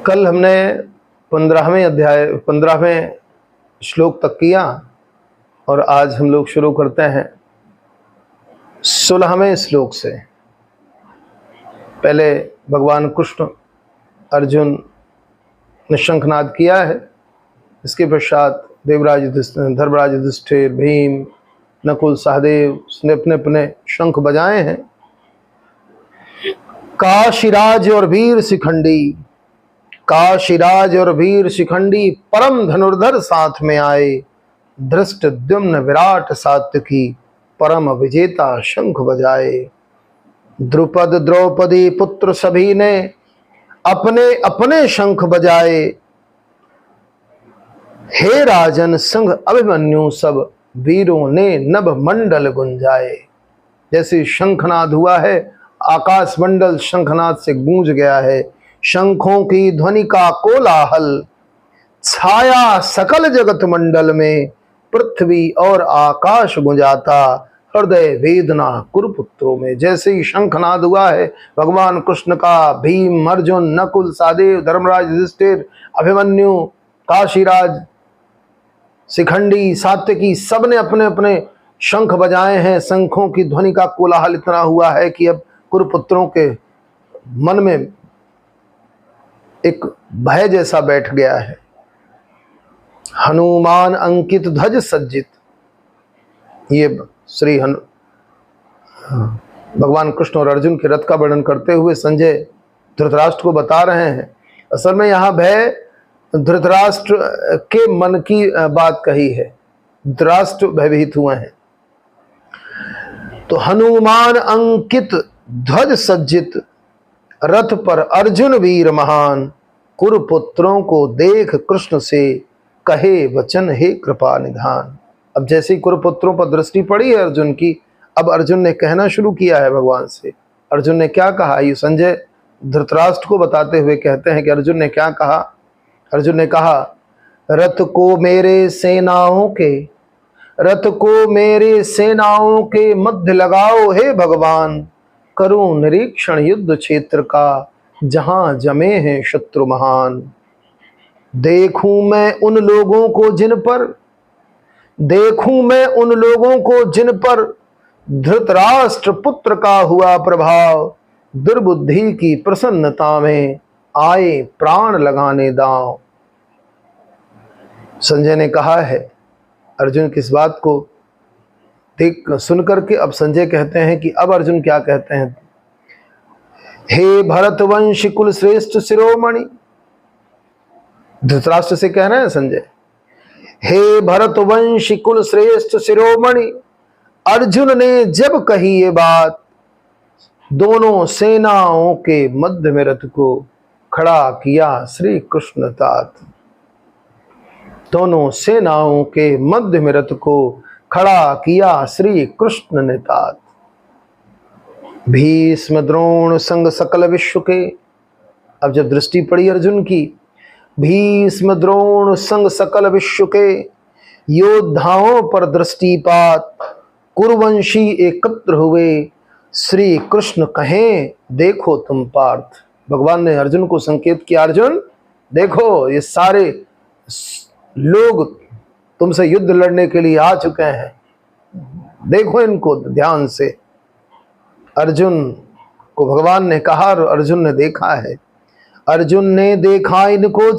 कल हमने 15वें श्लोक तक किया और आज हम लोग शुरू करते हैं 16वें श्लोक से। पहले भगवान कृष्ण अर्जुन ने शंखनाद किया है, इसके पश्चात धर्मराज युधिष्ठिर, भीम, नकुल, सहदेव ने अपने अपने शंख बजाए हैं। काशीराज और वीर शिखंडी परम धनुर्धर साथ में आए। धृष्टद्युम्न विराट सात्यकी परम विजेता शंख बजाए। द्रुपद द्रौपदी पुत्र सभी ने अपने अपने शंख बजाए। हे राजन संग अभिमन्यु सब वीरों ने नभ मंडल गुंजाए। जैसे शंखनाद हुआ है, आकाश मंडल शंखनाद से गूंज गया है। शंखों की ध्वनि का कोलाहल छाया सकल जगत मंडल में। पृथ्वी और आकाश गुंजाता हृदय वेदना कुरुपुत्रों में। जैसे ही शंखनाद हुआ है भगवान कृष्ण का, भीम, अर्जुन, नकुल, सहदेव, धर्मराज युधिष्ठिर, अभिमन्यु, काशीराज, शिखंडी, सात्यकी सब ने अपने अपने शंख बजाए हैं। शंखों की ध्वनि का कोलाहल इतना हुआ है कि अब कुरुपुत्रों के मन में एक भय जैसा बैठ गया है। हनुमान अंकित ध्वज सज्जित, ये श्री भगवान कृष्ण और अर्जुन के रथ का वर्णन करते हुए संजय धृतराष्ट्र को बता रहे हैं। असल में यहाँ भय धृतराष्ट्र के मन की बात कही है। धृतराष्ट्र भयभीत हुए हैं। तो हनुमान अंकित ध्वज सज्जित रथ पर अर्जुन वीर महान। कुरुपुत्रों को देख कृष्ण से कहे वचन हे कृपा निधान। अब जैसे ही कुरुपुत्रों पर दृष्टि पड़ी है अर्जुन की, अब अर्जुन ने कहना शुरू किया है भगवान से। अर्जुन ने क्या कहा ये संजय धृतराष्ट्र को बताते हुए कहते हैं कि अर्जुन ने क्या कहा। अर्जुन ने कहा, रथ को मेरे सेनाओं के मध्य लगाओ हे भगवान। करूं निरीक्षण युद्ध क्षेत्र का जहां जमे हैं शत्रु महान। देखूं मैं उन लोगों को जिन पर धृतराष्ट्र पुत्र का हुआ प्रभाव। दुर्बुद्धि की प्रसन्नता में आए प्राण लगाने दांव। संजय ने कहा है, अर्जुन की इस बात को सुन करके अब संजय कहते हैं कि अब अर्जुन क्या कहते हैं। हे भरतवंश कुल श्रेष्ठ शिरोमणि, धृतराष्ट्र से कह रहे हैं संजय, हे भरतवंश कुल श्रेष्ठ शिरोमणि। अर्जुन ने जब कही ये बात, दोनों सेनाओं के मध्य में रथ को खड़ा किया श्री कृष्ण तात। दोनों सेनाओं के मध्य में रथ को खड़ा किया श्री कृष्ण ने तात। भीष्म द्रोण संग सकल विश्व के, अब जब दृष्टि पड़ी अर्जुन की, भीष्म द्रोण संग सकल विश्व के योद्धाओं पर दृष्टिपात। कुरुवंशी एकत्र हुए श्री कृष्ण कहें देखो तुम पार्थ। भगवान ने अर्जुन को संकेत किया, अर्जुन देखो ये सारे लोग तुमसे युद्ध लड़ने के लिए आ चुके हैं, देखो इनको ध्यान से। अर्जुन को भगवान ने कहा और अर्जुन ने देखा है। अर्जुन ने देखा इनको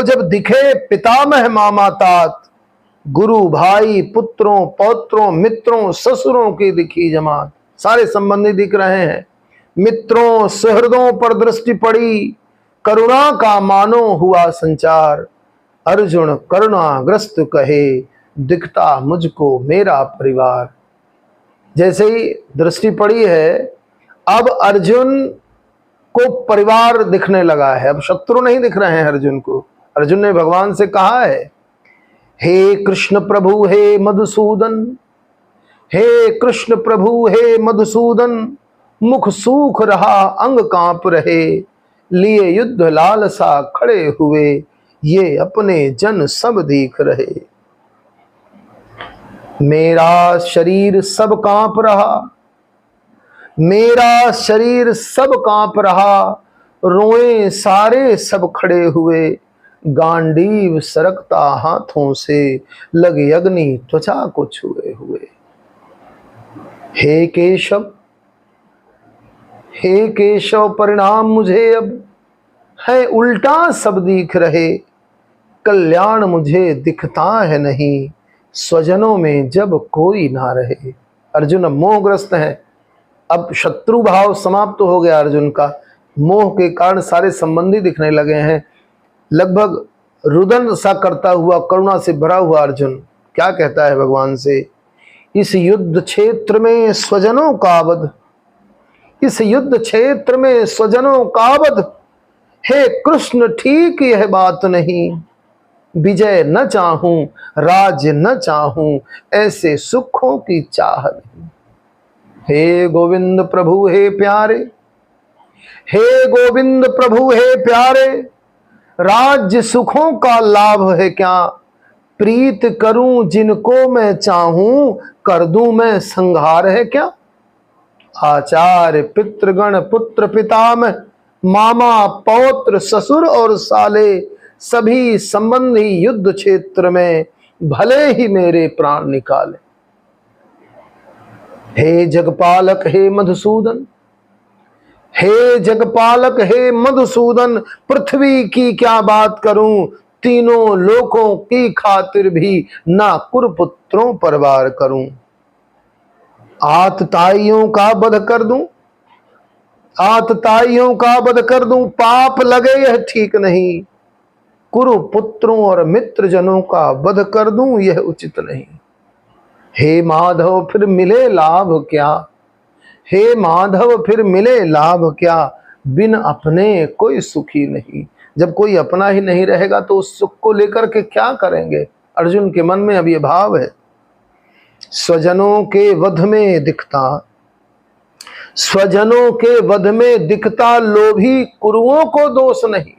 जब दिखे पितामह मामा तात। गुरु भाई पुत्रों पौत्रों मित्रों ससुरों की दिखी जमात। सारे संबंधी दिख रहे हैं। मित्रों सुहृदों पर दृष्टि पड़ी, करुणा का मानो हुआ संचार। अर्जुन करुणाग्रस्त कहे दिखता मुझको मेरा परिवार। जैसे ही दृष्टि पड़ी है अब अर्जुन को परिवार दिखने लगा है, अब शत्रु नहीं दिख रहे हैं अर्जुन को। अर्जुन ने भगवान से कहा है, हे कृष्ण प्रभु हे मधुसूदन, मुख सूख रहा अंग कांप रहे। लिए युद्ध लालसा खड़े हुए, ये अपने जन सब देख रहे। मेरा शरीर सब कांप रहा, मेरा शरीर सब कांप रहा, रोए सारे सब खड़े हुए, गांडीव सरकता हाथों से, लगे अग्नि त्वचा को छुए हुए। हे केशव, हे केशव, परिणाम मुझे अब है उल्टा सब दिख रहे, कल्याण मुझे दिखता है नहीं, स्वजनों में जब कोई ना रहे। अर्जुन अब मोहग्रस्त है, अब शत्रु भाव समाप्त हो गया अर्जुन का, मोह के कारण सारे संबंधी दिखने लगे हैं। लगभग रुदन सा करता हुआ, करुणा से भरा हुआ अर्जुन क्या कहता है भगवान से, इस युद्ध क्षेत्र में स्वजनों का वध, इस युद्ध क्षेत्र में स्वजनों का वध, हे कृष्ण ठीक यह बात नहीं, विजय न चाहूं राज्य न चाहूं, ऐसे सुखों की चाह नहीं। हे गोविंद प्रभु हे प्यारे, हे गोविंद प्रभु हे प्यारे, राज्य सुखों का लाभ है क्या, प्रीत करूं जिनको मैं चाहूं, कर दूं मैं संहार है क्या। आचार्य पितृगण पुत्र पितामह, मामा पौत्र ससुर और साले, सभी संबंधी युद्ध क्षेत्र में भले ही मेरे प्राण निकाले। हे जगपालक हे मधुसूदन, हे जगपालक हे मधुसूदन, पृथ्वी की क्या बात करूं, तीनों लोकों की खातिर भी ना कुरुपुत्रों पर वार करूं। आतताइयों का वध कर दूं, आतताइयों का वध कर दूं, पाप लगे यह ठीक नहीं, कुरुपुत्रों और मित्रजनों का वध कर दूं यह उचित नहीं। हे माधव फिर मिले लाभ क्या, हे माधव फिर मिले लाभ क्या, बिन अपने कोई सुखी नहीं। जब कोई अपना ही नहीं रहेगा तो उस सुख को लेकर के क्या करेंगे। अर्जुन के मन में अब ये भाव है। स्वजनों के वध में दिखता, स्वजनों के वध में दिखता लोभी कुरुओं को दोष नहीं।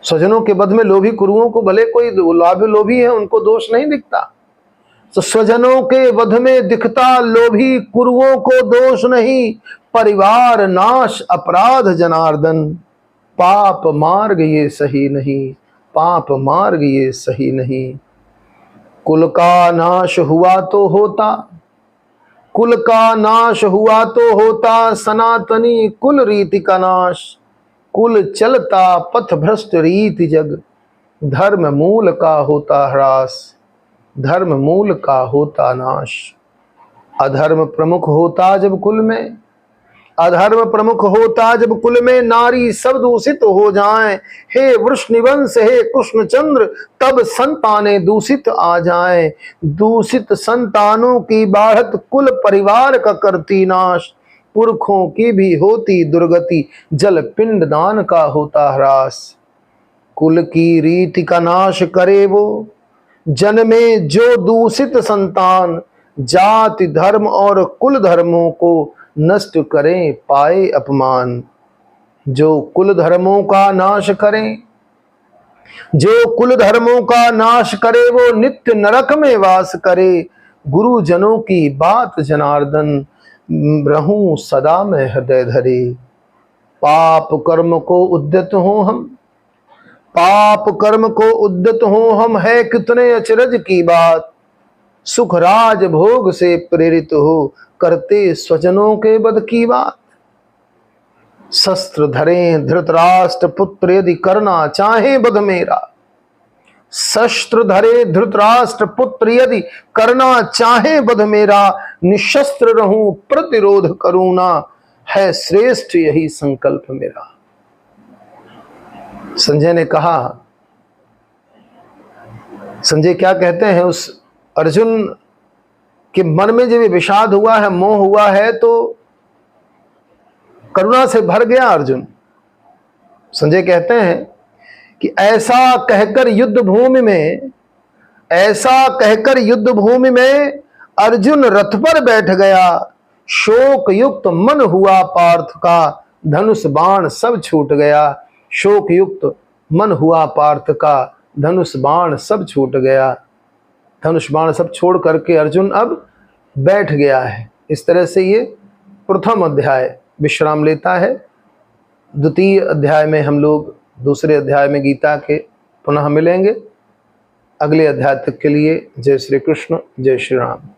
स्वजनों के वध में लोभी कुरुओं को भले कोई लोभी है उनको दोष नहीं दिखता, तो स्वजनों के वध में दिखता लोभी कुरुओं को दोष नहीं, परिवार नाश अपराध जनार्दन, पाप मार्ग ये सही नहीं, पाप मार्ग ये सही नहीं। कुल का नाश हुआ तो होता, कुल का नाश हुआ तो होता, सनातनी कुल रीति का नाश, कुल चलता पथ भ्रष्ट रीति जग, धर्म मूल का होता ह्रास, धर्म मूल का होता नाश। अधर्म प्रमुख होता जब कुल में, अधर्म प्रमुख होता जब कुल में, नारी सब दूषित हो जाएं, हे वृषनिवंश हे कृष्णचंद्र, तब संतानें दूषित आ जाएं। दूषित संतानों की बाढ़त कुल परिवार का करती नाश, पुरखों की भी होती दुर्गति, जल पिंड दान का होता ह्रास। कुल की रीति का नाश करे वो, जन्मे जो दूषित संतान, जाति धर्म और कुल धर्मों को नष्ट करें पाए अपमान। जो कुल धर्मों का नाश करें, जो कुल धर्मों का नाश करे वो नित्य नरक में वास करे। गुरुजनों की बात जनार्दन, रहूं सदा मैं हृदय धरे। पाप कर्म को उद्यत हो हम, पाप कर्म को उद्यत हो हम, है कितने अचरज की बात। सुख राज भोग से प्रेरित हो, करते स्वजनों के वध की बात। शस्त्र धरें धृतराष्ट्र पुत्र, यदि करना चाहे वध मेरा। शस्त्र धरे धृतराष्ट्र पुत्र, यदि करना चाहे वध मेरा। निशस्त्र रहूं प्रतिरोध करूं ना, है श्रेष्ठ यही संकल्प मेरा। संजय ने कहा, संजय क्या कहते हैं, उस अर्जुन के मन में जब विषाद हुआ है, मोह हुआ है, तो करुणा से भर गया अर्जुन। संजय कहते हैं कि ऐसा कहकर युद्ध भूमि में, ऐसा कहकर युद्ध भूमि में अर्जुन रथ पर बैठ गया। शोक युक्त मन हुआ पार्थ का, धनुष बाण सब छूट गया। शोक युक्त मन हुआ पार्थ का, धनुष बाण सब छूट गया। धनुष बाण सब छोड़ करके अर्जुन अब बैठ गया है। इस तरह से ये प्रथम अध्याय विश्राम लेता है। द्वितीय अध्याय में हम लोग दूसरे अध्याय में गीता के पुनः मिलेंगे। अगले अध्याय तक के लिए जय श्री कृष्ण, जय श्री राम।